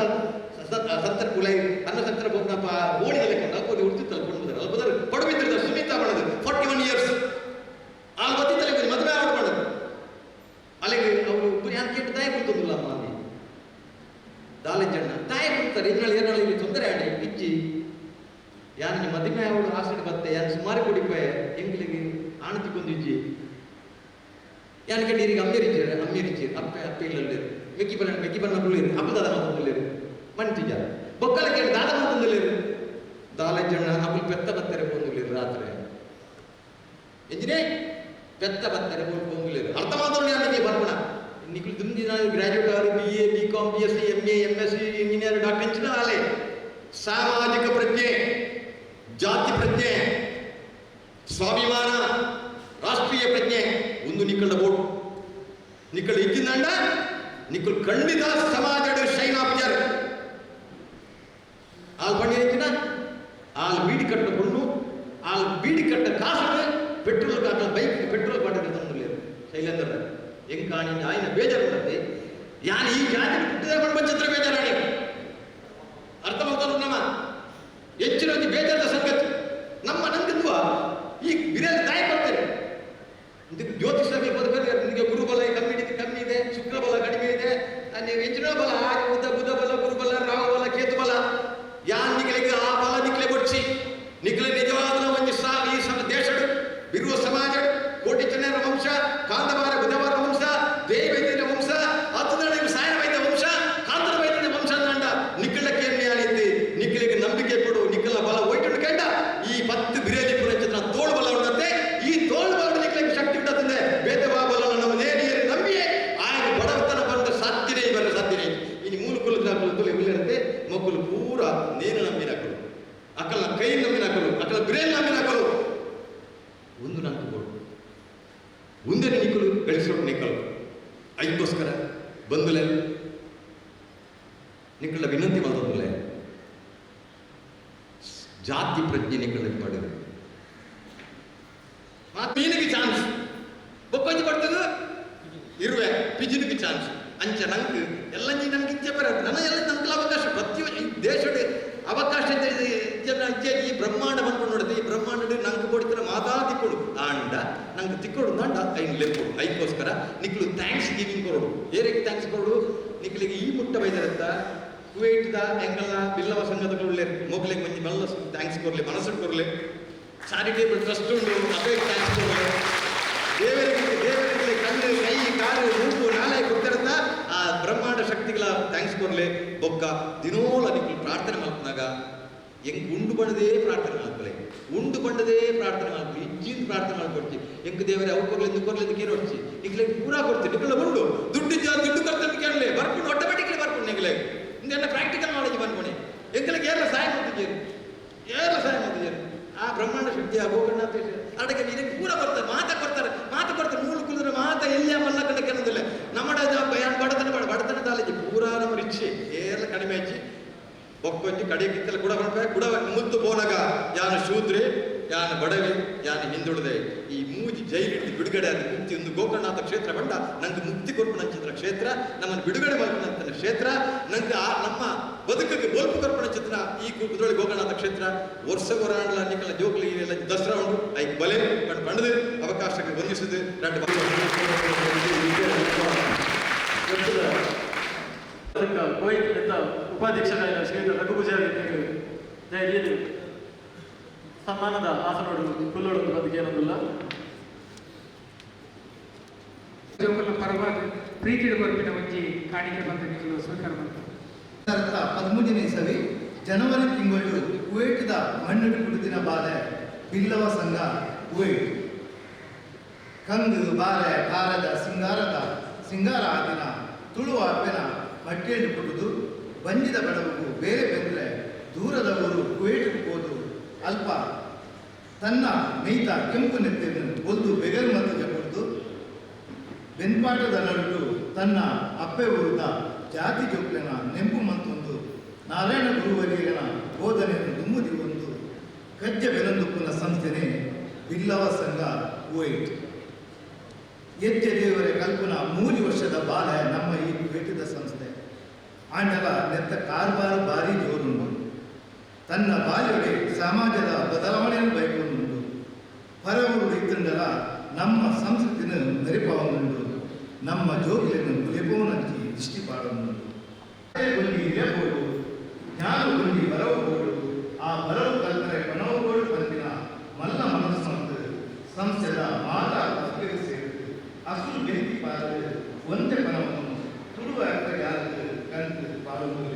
ಸತ್ತರ ಕುಲೈ ಅನ್ನ ಸತ್ತರ ಬೋಗ್ನಪ್ಪ ಓಣಿದಲ್ಲಿ ಕಂಡು ಹುಡ್ತಿತ್ತಲ್ಲ ಪುಣ್ಣು ಅಲ್ಪದರ ಪಡುವಿದ್ರದ ಸುನೀತಾ ಮಾಡೋದು 41 ಇಯರ್ಸ್ ಆ ಗೊತ್ತಿತ್ತಲ್ಲ ಮದುವೆ ಆಡ್ ಮಾಡೋದು ಅಲ್ಲಿಗೆ ಅವರು ಯಾರು ಕೇಟ್ಟು ತಾಯಿ ಕೊಡ್ತಂದಿಲ್ಲ ಅಮ್ಮ ಅಲ್ಲಿ ದಾಲೆಂಜಣ್ಣ ತಾಯಿ ಕೊಡ್ತಾರೆ ಇದ್ರಲ್ಲಿ ಏನಲ್ಲಿ ತೊಂದರೆ ಆಡಿ ಇಜ್ಜಿ ಯಾನಿಗೆ ಮದುವೆ ಅವಳು ಹಾಸ್ಟೆಲ್ ಬತ್ತೆ ಯಾರು ಸುಮಾರು ಕೊಡಿಪೆ ಎಂಗ್ಲಿಗೆ ಆಣತಿಕೊಂದಿಜ್ಜಿ ಯಾನಿಗೆ ನೀರಿಗೆ ಅಮ್ಮಿರಿಜ್ಜಿ ಅಪ್ಪೆ ಇಲ್ಲಲ್ಲಿರು ಮೆಕ್ಕಿ ಬಣ್ಣ ಕುಳ್ಳಿರು ಹಬ್ಬದ ಮಾತಂದಿಲ್ಲಿರು ಮಣ್ತಿಜ ಬೊಕ್ಕಲ ಕೇಳಿ ದಾದ ಮಾತಂದಿಲ್ಲಿರು ದಾಲೆಂಜಣ್ಣ ಅಪ್ಪಲು ಪೆತ್ತ ಬತ್ತಾರೆ ಬಂದಿಲ್ಲಿರು ರಾತ್ರಿ ಎಂಜಿನೇ ಪೆತ್ತ ಬತ್ತಾರೆ ಬಂದಿಲ್ಲಿರು ಅರ್ಥ ಮಾತಾಡೋಣ ಯಾರಿಗೆ ಬರ್ಬೋಣ ನಿಖಿಲ್ ದುಂದಿನ ಗ್ರಾಜುಯೇಟ್ ಅವರು BA BCom BSc MA MSc engineer doctor ಇಂಚಿನ ಆಲೆ ಸಾಮಾಜಿಕ ಪ್ರಜ್ಞೆ ಜಾತಿ ಪ್ರಜ್ಞೆ ಸ್ವಾಭಿಮಾನ ರಾಷ್ಟ್ರೀಯ ಪ್ರಜ್ಞೆ ಒಂದು ನಿಕ್ಕಳ ಬೋಟ್ ನಿಕ್ಕಳ ಇಕ್ಕಿಂದಂಡ ನಿಕ್ಕಲ್ ಖಂಡಿತ ಸಮಾಜದ ಶೈನ್ ಆಪ್ಜರ್ ಆಲ್ ಪಂಡಿನ ಆಲ್ ಬೀಡಿ ಕಟ್ಟ ಪೊಣ್ಣು ಆಲ್ ಬೀಡಿ ಕಟ್ಟ ಕಾಸು ಪೆಟ್ರೋಲ್ ಕಾಕ ಬೈಕ್ ಪೆಟ್ರೋಲ್ ಬಾಟಲ್ ತಂದಿಲ್ಲ ಶೈಲೇಂದ್ರ ಹೆಂಗ್ ಕಾಣಿ ಆಯ್ನ ಬೇಜಾರು ಬರುತ್ತೆ ಯಾರು ಈ ಜಾತಿ ಹುಟ್ಟಿದ ಬಂಚತ್ರ ಬೇಜಾರಾಣಿ ಅರ್ಥ ಮಾಡ್ತಾರೆ ನಮ್ಮ ಹೆಚ್ಚಿನ ಬೇಜಾರದ ಸಂಗತಿ ನಮ್ಮ ನಂಗಿದ್ವಾ ಈ ಬಿರಿಯಾನಿ ತಾಯಿ ಕೊಡ್ತೇನೆ ಜ್ಯೋತಿಷಕ್ಕೆ ಬದುಕಲ್ಲಿ ನಿಮಗೆ ಗುರುಬಲ ಕಮ್ಮಿ ಇದೆ ಶುಕ್ರಬಲ ಕಡಿಮೆ ಇದೆ ನೀವು ಹೆಚ್ಚಿನ ಬಲ ಬುಧ ಬಲ ಗುರುಬಲ ರಾಹುಬಲ ಕೇತುಬಲ ಯಾನ್ ನಿಖಲಿಗೆ ಆ ಬಲ ನಿಖಲೆ ಕೊಡ್ಸಿ ನಿಖಲೆ ನಿಜವಾದ ಒಂದು ಈ ದೇಶದ ಬಿರುವ ಸಮಾಜ ಕೋಟಿ ಚೆನ್ನರ ವಂಶ ಕಾಂದವಾರ ಬುಧವಾರ ವಂಶ ದೇವೈದ್ಯರ ವಂಶ ಅದು ಐಕೋಸ್ಕರ ಬಂದುಲೆ ನಿಕ್ಕಳ ವಿನಂತಿ ಬಂದಲೆ ಜಾತಿ ಪ್ರಜ್ಞೆ ನಿಕ್ಕಳ ಪಡೆದು ಮೀನಿಗೆ ಚಾನ್ಸ್ ಬೊಕ್ಕೊಂಜಿ ಕೊಡ್ತದ ಇರುವೆ ಪಿಜಿನಿಗೆ ಚಾನ್ಸ್ ಅಂಚ ನಂಗೆ ಎಲ್ಲ ನನಗೆ ಇಚ್ಛೆ ಬರ ನನ್ನ ಎಲ್ಲ ನಂಗೆ ಅವಕಾಶ ಪ್ರತಿಯೊಂದು ದೇಶದ ಅವಕಾಶ ಜನ ಈ ಬ್ರಹ್ಮಾಂಡ ಬಂದ್ಕೊಂಡು ನೋಡಿದೆ ಈ ಬ್ರಹ್ಮಾಂಡ ನಂಗೆ ಕೊಡ್ತಾರೆ ಮಾತಾಡಿಕೊಡು ಆಂಡ ನಂಗೆ ತಿಕ್ಕೊಡು ನಂಡ ಐನ್ ಲೆಕ್ಕೊಡು ಐಕೋಸ್ಕರ ನಿಕ್ಲು ಥ್ಯಾಂಕ್ಸ್ ಗಿವಿಂಗ್ ಕೊಡು ಏರಿಗೆ ಥ್ಯಾಂಕ್ಸ್ ಕೊಡು ನಿಕ್ಲಿಗೆ ಈ ಮುಟ್ಟ ಬೈದಾರಂತ ಕುವೈಟ್ದ ಎಂಗಲ್ಲ ಬಿಲ್ಲವ ಸಂಘದಗಳು ಮೊಗ್ಲಿಗೆ ಮಂದಿ ಮಲ್ಲ ಥ್ಯಾಂಕ್ಸ್ ಕೊರ್ಲಿ ಮನಸ್ಸು ಕೊರ್ಲಿ ಚಾರಿಟೇಬಲ್ ಟ್ರಸ್ಟ್ ಉಂಟು ಅದೇ ಥ್ಯಾಂಕ್ಸ್ ಕೊರ್ಲಿ ದೇವರಿಗೆ ಕಣ್ಣು ಕೈ ಕಾಲು ಮೂಗು ನಾಳೆ ಕೊಡ್ತಾರಂತ ಆ ಬ್ರಹ್ಮಾಂಡ ಶಕ್ತಿಗಳ ಥ್ಯಾಂಕ್ಸ್ ಕೊರ್ಲಿ ಬೊಕ್ಕ ದಿನೋಲ ನಿಕ್ಲು ಪ್ರಾರ್ಥನೆ ಮಾಡ್ಕೊಂಡಾಗ ಹೆಂಗ್ ಉಂಡು ಬಣ್ಣದೇ ಪ್ರಾರ್ಥನೆ ಮಾಡ್ಕೊಳ್ಳಿ ಉಂಡು ಬಣ್ಣದೇ ಪ್ರಾರ್ಥನೆ ಮಾಡ್ಕೊಳ್ಳಿ ಇಜ್ಜಿಂದ ಪ್ರಾರ್ಥನೆ ಮಾಡ್ಕೊಡ್ತಿ ಹೆಂಗ್ ದೇವರೇ ಅವು ಕೊರ್ಲಿ ಎಂದು ಕೊರ್ಲಿ ಎಂದು ಕೇಳಿ ಹೊಡ್ಸಿ ನಿಕ್ಲೆ ಪೂರಾ ಕೊಡ್ತೀನಿ ನಿಕ್ಲ ಉಂಡು ದುಡ್ಡು ಕರ್ತಂದು ಕೇಳಲಿ ಬರ್ಕೊಂಡು ಆಟೋಮೆಟಿಕ್ಲಿ ಬರ್ಕೊಂಡು ನಿಕ್ಲೆ ಇಂದೆಲ್ಲ ಪ್ರಾಕ್ಟಿಕಲ್ ನಾಲೆಜ್ ಬಂದ್ಕೊಣಿ ಎಂಕಲಿಗೆ ಏರ ಸಹಾಯ ಮಾಡ್ತಿದ್ದೀರಿ ಏರ ಸಹಾಯ ಮಾಡ್ತಿದ್ದೀರಿ ಆ ಬ್ರಹ್ಮಾಂಡ ಶಕ್ತಿ ಆ ಗೋಕರ್ಣ ಅಡಗೆ ನೀರಿಗೆ ಪೂರ ಬರ್ತಾರೆ ಮಾತು ಕೊಡ್ತಾರೆ ಮೂಳು ಕುಲಿದ್ರೆ ಮಾತ ಎಲ್ಲಿಯ ಮಲ್ಲ ಕಡೆ ಅನ್ನೋದಿಲ್ಲ ನಮ್ಮ ಬಡತನ ತಾಲೇಜಿ ಪೂರಾ ನಮ್ಮ ರಿಕ್ಷೆ ಏರ್ಲ ಕಡಿಮೆ ಹಚ್ಚಿ ಬೊಕ್ಕೊಂಜಿ ಕಡೆಗಿತ್ತಲ್ಲ ಗುಡ ಮುದ್ದು ಬೋನಾಗ ಯಾನು ಶೂದ್ರಿ ಯಾನು ಬಡವಿ ಯಾನು ಹಿಂದುಳಿದೆ ಈ ಮೂಜಿ ಜೈಲಿಡಿದು ಬಿಡುಗಡೆ ಆದ ಮುಕ್ತಿ ಒಂದು ಗೋಕರ್ಣನಾಥ ಕ್ಷೇತ್ರ ಬಂಡ ನಂಗೆ ಮುಕ್ತಿ ಕೊರ್ಪಣ ಕ್ಷೇತ್ರ ನಮ್ಮನ್ನು ಬಿಡುಗಡೆ ಮಾಡ್ಕೊಂಡಂತ ಕ್ಷೇತ್ರ ನಂಗೆ ನಮ್ಮ ಬದುಕಿಗೆ ಬೋಲ್ಪು ಕೊರ್ಪಣ ಚಿತ್ರ ಈ ಕುದ್ರೊಳಗೆ ಗೋಕರ್ಣನಾಥ ಕ್ಷೇತ್ರ ವರ್ಷ ಹೊರಾಂಡ್ಲ ನಿಕ್ಕಲ ಜೋಗ್ಲಿ ಎಲ್ಲ ದಸರಾ ಉಂಟು ಐಕ್ ಬಲೆ ಕಂಡು ಅವಕಾಶಕ್ಕೆ ವಂದಿಸಿದೆ ಉಪಾಧ್ಯಕ್ಷರಾದ ಶ್ರೀಯುತ ರಘುಪೂಜಾರಿ ಜಯದೇವಿ ಸನ್ಮಾನದ ಆಸನೋಡು ಕುಲ್ಲೋಡು ಅದಕ್ಕೆ ಏನೊಂದಿಲ್ಲ ಜೋಕುಲ ಪರವಾಗಿ ಪ್ರೀತಿಯ ಬರ್ಬಿಟ್ಟ ಒಂಜಿ ಕಾಣಿಕೆ ಬಂದ ನೀವು ಸ್ವೀಕಾರ ಮಾಡ್ತಾರೆ 13ನೇ ಇಸವಿ ಜನವರಿ ತಿಂಗಳು ಕುವೈಟ್ದ ಮಣ್ಣು ಕುಡಿದಿನ ಬಾಲೆ ಬಿಲ್ಲವ ಸಂಘ ಕುವೈಟ್ ಕಂದು ಬಾಲೆ ಕಾರದ ಸಿಂಗಾರ ಆದಿನ ತುಳು ಅಪ್ಪೆನ ಮಟ್ಟೇಳು ಕುಡಿದು ಬಂಜಿದ ಬಡವಗೂ ಬೇರೆ ಬೆಂದರೆ ದೂರದ ಊರು ಕುವೈಟ್ಗೆ ಹೋದು ಅಲ್ಪ ತನ್ನ ಮೈತ ಕೆಂಪು ನೆತ್ತೆಯನ್ನು ಒದ್ದು ಬೆಗರು ಮತ್ತು ಜಪುದು ಬೆನ್ಪಾಟದ ನಡುಟು ತನ್ನ ಅಪ್ಪೆ ಊರದ ಜಾತಿ ಜೋಕ್ಲೆನ ನೆಂಪು ಮಂತೊಂದು ನಾರಾಯಣ ಗುರುವರಿಯನ ಬೋಧನೆಯನ್ನು ದುಮ್ಮುದಿ ಒಂದು ಕಜ್ಜೆ ಬೆನಂದುಪ್ಪನ ಸಂಸ್ಥೆನೇ ಬಿಲ್ಲವ ಸಂಘ ಕುವೈಟ್ ಎಜ್ಜೆ ದೇವರ ಕಲ್ಪನಾ 3 ವರ್ಷದ ಬಾಲ ನಮ್ಮ ಈ ಕುವೈಟದ ಸಂಸ್ಥೆ ಆಂಡಲ ನೆತ್ತ ಕಾರ್ಬಾರ ಭಾರಿ ಜೋರುಂಡು ತನ್ನ ಬಾಲ್ಯೊಡೆ ಸಮಾಜದ ಬದಲಾವಣೆಯನ್ನು ಬಯಕೊಂಡುಂಡು ಪರವರು ಇತ್ತಂಡಲ ನಮ್ಮ ಸಂಸ್ಕೃತಿನ ಮೆರಿಪವನುಂಡು ನಮ್ಮ ಜೋಗಿಯನ್ನು ಮುಲೆಪವನಂಚಿ ದೃಷ್ಟಿಪಾಡುಂಡು ಗೊಂಡಿ ಇರಬಹುದು ಜ್ಞಾನ ಗೊಂಡಿ ಬರವಬಹುದು ಆ ಬರವು ಕಲ್ಪನೆ ಪಣವಗೋಡು ಬಂದಿನ ಮಲ್ಲ ಮನಸ್ಸು ಸಂಸ್ಥೆದ ಮಾತಾ ತಪ್ಪಿಗೆ ಸೇರಿತು ಅಸಲು ಬೆಂಕಿ ಪಾರದು ಒಂದೇ ಪಣವನ್ನು ತುಳುವ ಯಾರು ಕಂಡು ಪಾಡುವುದು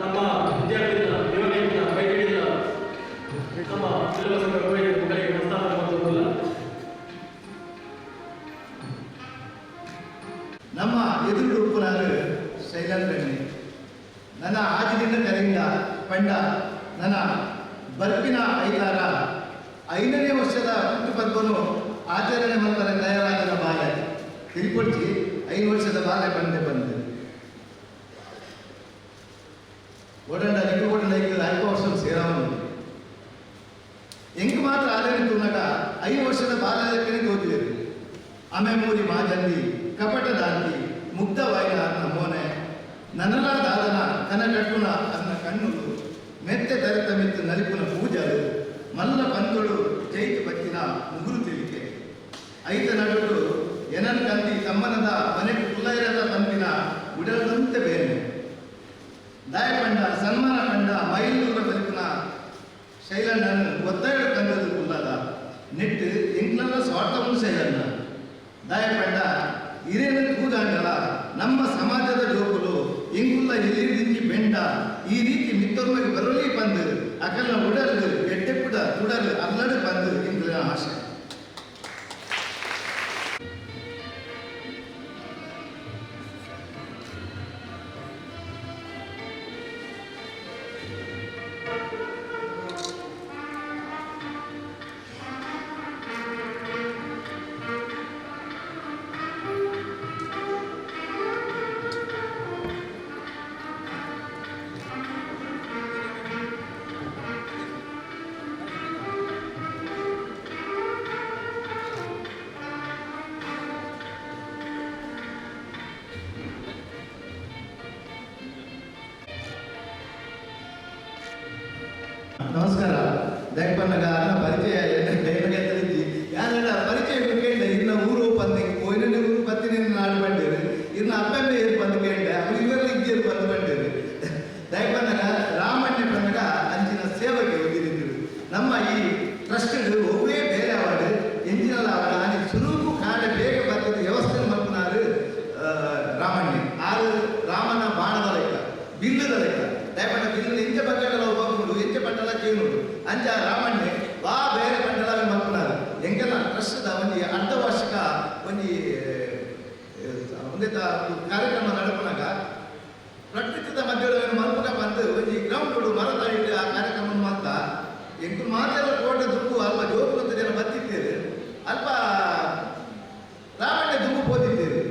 ನಮ್ಮ ವಿದ್ಯಾರ್ಥಿಗಳ ಯುವಕರಿಂದ ಕೈಗಿಡಿದ ನಮ್ಮ ಬಿಲ್ಲವ ಸಂಘ ಕುವೈಟ್ ಮುಖರಿಗೆ ಹಸ್ತಾಂತರ ಮಾಡುವುದಿಲ್ಲ. ನಮ್ಮ ಎದುರು ಉಪ್ಪುನಾರು ಶೈಲೇಂದ್ರಣ್ಣಿ ನನ್ನ ಆದಿನಿಂದ ಕರೆಯಿಂದ ಪಂಡ ನನ್ನ ಬರ್ಪಿನ ಐತಾರ 5ನೇ ವರ್ಷದ ಹುಟ್ಟುಹಬ್ಬನು ಆಚರಣೆ ಮಾಡ್ತಾರೆ ತಯಾರಾದ ಬಾಲ್ಯ ತಿರುಪತಿ 5 ವರ್ಷದ ಬಾಲ್ಯ ಬಂದು ಒಡಂಡ ನಿಮಗೆ 5 ವರ್ಷ ಸೇರಾವನು ಹೆಂಗೆ ಮಾತ್ರ ಆಚರಣೆ ತುನಗ 5 ವರ್ಷದ ಬಾಲ್ಯದಕ್ಕೆ ಓದಿದರು ಆಮೆ ಮೂರಿ ಮಾಜಂದಿ ಕಪಟ ದಾಂತಿ ಮುಗ್ಧವಾಯಿನ ಅನ್ನ ಮೋನೆ ನನಲ ದಾದನ ಕನ ಕಟ್ಟುನ ಅನ್ನ ಕಣ್ಣುಲು ಮೆತ್ತೆ ತರಿತ ಮೆತ್ತು ನಲಿಪುನ ಪೂಜಲು ಮಲ್ಲ ಪಂತುಳು ಚೈತು ಬತ್ತಿನ ಮುಗುರು ತಿಳಿಕೆ ಐತ ನಡುಟು ಎನನ್ ಕಂದಿ ತಮ್ಮನದ ಮನೆಗೆ ಕುಲೈರದ ಪಂಪಿನ ಉಡಲಂತೆ ಬೇನೆ ಮೈಲೂರ ಬದುಕಿನ ಶೈಲಣ್ಣನು ಒತ್ತಾಯ ಕಂದದು ಕುಲ್ಲದ ನೆಟ್ಟು ಎಂಕ್ಲಲ್ಲ ಸ್ವಾರ್ಥವನ್ನು ಶೈಲಣ್ಣ ದಾಯಪಂಡ ಹಿರಿಯನ ಕೂದಾಂಡಲ ನಮ್ಮ ಸಮಾಜದ ಜೋಕುಲು ಎಂಗುಲ್ಲ ಎಲ್ಲಿರಿಂಚಿ ಬೆಂಡ ಈ ರೀತಿ ಮಿತ್ತೊರ್ಮಗೆ ಬರಲಿ ಬಂದು ಅಕಲ್ನ ಉಡಲು ಎಟ್ಟೆ ಕೂಡ ತುಡಲು ಅಲ್ಲಡು ಬಂದು ಎಂಗ್ಲಿನ ಆಶೆ. ನಮಸ್ಕಾರ. ದಯಪನ್ನಗ ಅನ್ನ ಪರಿಚಯ ನಿಮಗೆ ತಿಳಿಸಿ ಯಾರ ಪರಿಚಯ ಬೇಕೇಂಡ ಇನ್ನ ಊರು ಬಂದು ಕೊಯ್ನ ಊರು ಬತ್ತಿನ ನಾಡು ಬಂಡೇರು ಇನ್ನ ಅಪ್ಪೆಂಬೆ ಏರು ಬಂದು ಕೇಂಡ ಇವರಲ್ಲಿ ಇಜ್ಜೇರು ಬಂದು ಬಂಡೇರು ದಯಪನ್ನಗ ರಾಮಣ್ಣ ಪನ್ನಗ ಅಂಚಿನ ಸೇವೆಗೆ ಒದಿರಿದ್ರು ನಮ್ಮ ಈ ಟ್ರಸ್ಟ್ ಒವ್ವೇ ಬೇರೆ ಅವಾರ್ಡ್ ಎಂಜಿನಲ್ಲ ಅವರ ಅಲ್ಲಿ ಸುರುಕು ಕಾಡ ಬೇಗ ಬರ್ತದ ವ್ಯವಸ್ಥೆ ಮಲ್ಪನಾರು ರಾಮಣ್ಣ ಆರು ರಾಮನ ಬಾಣದ ಲೆಕ್ಕ ಬಿಲ್ಲದ ಲೆಕ್ಕ ದಯಪಣ್ಣ ಬಿಲ್ಲು ಎಂಚ ಬಗ್ಗಡಲ ಹೋಗ್ಬಿಡು ಎಂಚ ಪಟ್ಟಲ ಕೇಳುಡು ಅಂಚ ರಾಮಣ್ಣ ವಾ ಬೇರೆ ಪಟ್ಟಲ ಮಲ್ಪನಾರು ಎಂಗೆಲ್ಲ ಟ್ರಸ್ಟ್ದ ಒಂಜಿ ಅರ್ಧ ವಾರ್ಷಿಕ ಒಂಜಿ ಒಂದೇ ಕಾರ್ಯಕ್ರಮ ನಡಪನಾಗ ಪ್ರಕೃತಿದ ಮಧ್ಯದಲ್ಲಿ ಮಲ್ಪಕ ಬಂದು ಒಂಜಿ ಗ್ರೌಂಡ್ ಮರದ ಇಟ್ಟು ಆ ಕಾರ್ಯಕ್ರಮ ಮಾತ ಎಂಕು ಮಾತೆಲ್ಲ ಕೋಟೆ ದುಂಬು ಅಲ್ಪ ಜೋಗುಲಂತ ಜನ ಬತ್ತಿದ್ದೇವೆ ಅಲ್ಪ ರಾಮಣ್ಣ ದುಂಬು ಹೋದಿದ್ದೇವೆ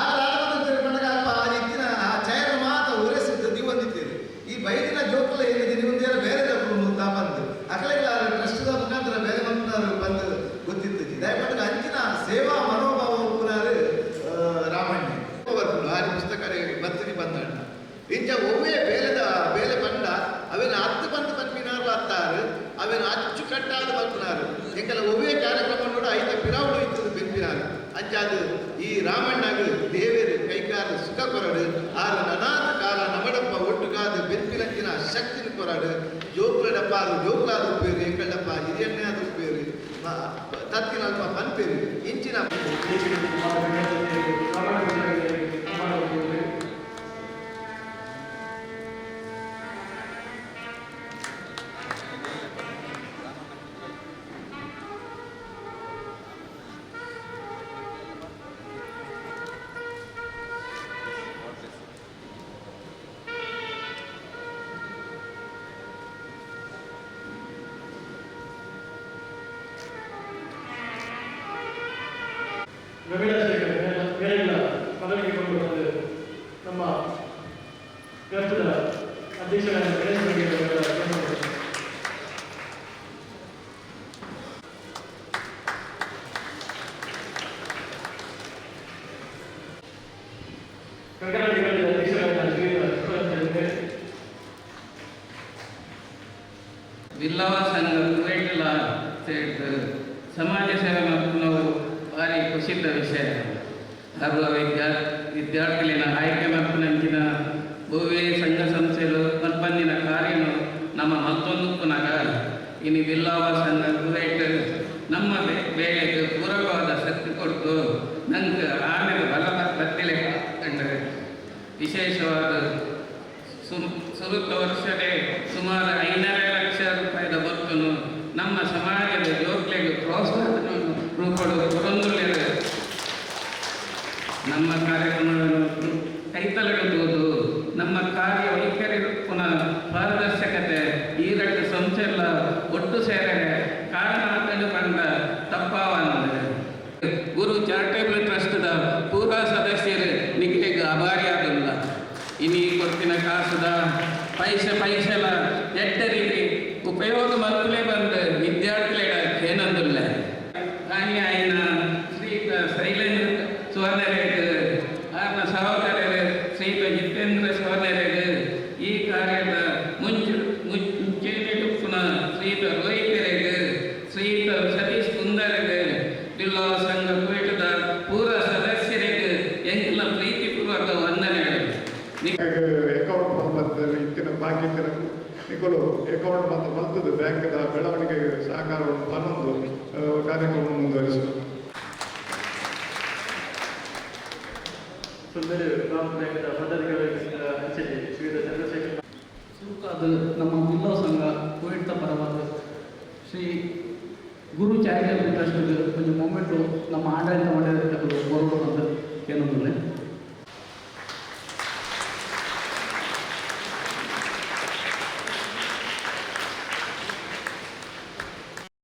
ಆ ರಾಮಣ್ಣ ಬಂದಾಗ ಅಲ್ಪ ಇತ್ತಿನ ಆ ಚಯನ ಮಾತ ಒರೆಸಿದ್ದು ನೀವು ಹೊಂದಿದ್ದೇವೆ ಈ ಬೈದಿನ ಜೋಕುಲ ಏನಿದೆ ನೀವು ಬೇರೆ ಜೋಕುಲು ಬಂದು ಅಕಲೆಲ್ಲ ಟ್ರಸ್ಟ್ದ ಮುಖಾಂತರ ಬೇರೆ ಮಂತ್ರಾರು ಬಂದು ಗೊತ್ತಿತ್ತು ದಯಪಟ್ಟು ಅಂಚಿನ ಸೇವಾ ಮನೋಭಾವ ಪುರಾರು ರಾಮಣ್ಣ ಆರು ಪುಸ್ತಕ ಬತ್ತಿನಿ ಬಂದ ಇಂಚ ಒವ್ವೇ ಬೇಲೆ ಬಂಡ ಅವೇನು 10 ಬಂದು ಪನ್ಪಿನಾರು ಹತ್ತಾರು ಅವೇನು ಅಚ್ಚುಕಟ್ಟಾದ ಬಂಪಿನಾರು ಎಂಕಲ ಒವ್ವೇ ಕಾರ್ಯಕ್ರಮ ನೋಡ ಐತ ಪಿರಾವಳು ಇತ್ತು ಬೆಂಪಿನಾರು ಅಂಚಾದು ಈ ರಾಮಣ್ಣಗೆ ದೇವೇರು ಕೈಕಾಲು ಸುಖ ಕೊರಡು ಆರು ನನಾದ ಕಾಲ ನಮಡಪ್ಪ ಒಟ್ಟುಗಾದು ಬೆಂಪಿಲಕ್ಕಿನ ಶಕ್ತಿನ ಕೊರಡು ಜೋಕ್ಲಡಪ್ಪ ಅದು ಜೋಕ್ಲಾದ ಉಪ್ಪೇರು ಎಂಕಳಪ್ಪ ಹಿರಿಯಣ್ಣೆ ಆದ ಉಪ್ಪೇರು ತತ್ತಿನಲ್ಪ ಪನ್ಪೇರು ಇಂಚಿನ ಮೇಲಿನ ಪದವಿಗೆ ಕೊಂಡು ಬಂದು ನಮ್ಮ ಟ್ರಸ್ಟ್ದ ಅಧ್ಯಕ್ಷರಾದ ಗಣೇಶ್ ಬಗ್ಗೆ ಕಂಕನಾಡಿಗಳಲ್ಲಿ ಅಧ್ಯಕ್ಷರಾದ ಶ್ರೀ ಬಿಲ್ಲವ ಸಂಘ ಕುವೈಟ್ಲ ಸೇರಿದ ಸಮಾಜ ಸೇವೆ ಮತ್ತು ಭಾರಿ ಖುಷಿದ ವಿಷಯ ಹಾಗೂ ವಿದ್ಯಾರ್ಥಿಗಳಿನ ಆಯ್ಕೆ ಮತ್ತು ನಂಚಿನ ಭೂವೇ ಸಂಘ ಸಂಸ್ಥೆಗಳು ಮಲ್ಪಂದಿನ ಕಾರ್ಯನು ನಮ್ಮ ಮತ್ತೊಂದು ಪುನಃ ಇನ್ನು ಬಿಲ್ಲವ ಸಂಘ ಕುವೈಟ್ ನಮ್ಮ ಬೇಳೆಗೆ ಪೂರಕವಾದ ಶಕ್ತಿ ಕೊಡ್ತು ನಂಗೆ ಆಮೇಲೆ ಬಲ ಬತ್ತಿಲೆ ಕಂಡ್ರೆ ವಿಶೇಷವಾದ ಸುರುಕ ವರ್ಷದೇ ಸುಮಾರು 5.5 ಲಕ್ಷ ರೂಪಾಯಿದ ಬರ್ತನು ನಮ್ಮ ಸಮಾಜದ ಜೋಕ್ಲೆಗೆ ಪ್ರೋತ್ಸಾಹವನ್ನು ರೂಪಡು ಕೊರೊಂದುಳ್ಳಿದೆ ನಮ್ಮ ಕಾರ್ಯಕ್ರಮವನ್ನು ಕೈತಲಗಬಹುದು ನಮ್ಮ ಕಾರ್ಯ ವೈಖರಿ ಪುನಃ ಪಾರದರ್ಶಕತೆ ಈ ರಟ್ಟು ಸಂಸ್ಥೆಲ್ಲ ಒಟ್ಟು ಸೇರರೆ ಕಾರಣ ಕಂಡುಕೊಂಡ ತಪ್ಪಾವಂದರೆ ಗುರು ಚಾರಿಟೇಬಲ್ ಟ್ರಸ್ಟ್ದ ಪೂರಾ ಸದಸ್ಯರು ನಿಖಿಲಿಗೆ ಆಭಾರಿಯಾಗಲ್ಲ ಇನಿ ಕೊಟ್ಟಿನ ಕಾಸದ ಪೈಸೆಲ್ಲ ಎಟ್ಟ ರೀತಿ ಉಪಯೋಗ ಮಕ್ಕಳೇ ಬಂದು ವಿದ್ಯಾರ್ಥಿಗಳ ಏನಂದಿಲ್ಲ ಹಾನಿ ಆಯ್ನ ಶ್ರೀತ ಶೈಲೇಂದ್ರ ಸುವರ್ಣರೇಖ ಆರ್ನ ಸಹೋದರರು ಶ್ರೀತ ಜಿತೇಂದ್ರ ಸುವರ್ಣರೇಖ ಈ ಕಾರ್ಯದ ಮುಂಚೆ ಪುನಃ ಶ್ರೀತ ರೋಹಿತ್ ರೇಖ ಶ್ರೀತ ಸತೀಶ್ ಕುಂದರೇಖ ಬಿಲ್ಲವ ಸಂಘ ಕುವೆಟದ ಪೂರ ಸದಸ್ಯರಿಗೆ ಎಂಕಲ ಪ್ರೀತಿಪೂರ್ವಕ ವಂದನೆಗಳು ಅಕೌಂಟ್ ಮೊಹಮ್ಮದ್ ಇತ್ತಿನ ಭಾಗ್ಯಕರ ನಿಕಲು ಅಕೌಂಟ್ ಬಂದು ಮಲ್ತದ್ದು ಬ್ಯಾಂಕ್ದ ಬೆಳವಣಿಗೆಗೆ ಸಹಕಾರವನ್ನು ಪನ್ನೊಂದು ಕಾರ್ಯಕ್ರಮ ಮುಂದುವರಿಸಿದರು. ಸುರುಕಾದ ನಮ್ಮ ಜಿಲ್ಲಾ ಸಂಘ ಕೋಯಿಟ್ಟ ಪರವಾದ ಶ್ರೀ ಗುರು ಚಾರಿಟಬಲ್ ಟ್ರಸ್ಟ್ ಒಂದು ಮೂಮೆಂಟು ನಮ್ಮ ಆಡಳಿತ ಮಂಡಳಿ ಹೊರಡು ಅಂತ ಏನಂದ್ರೆ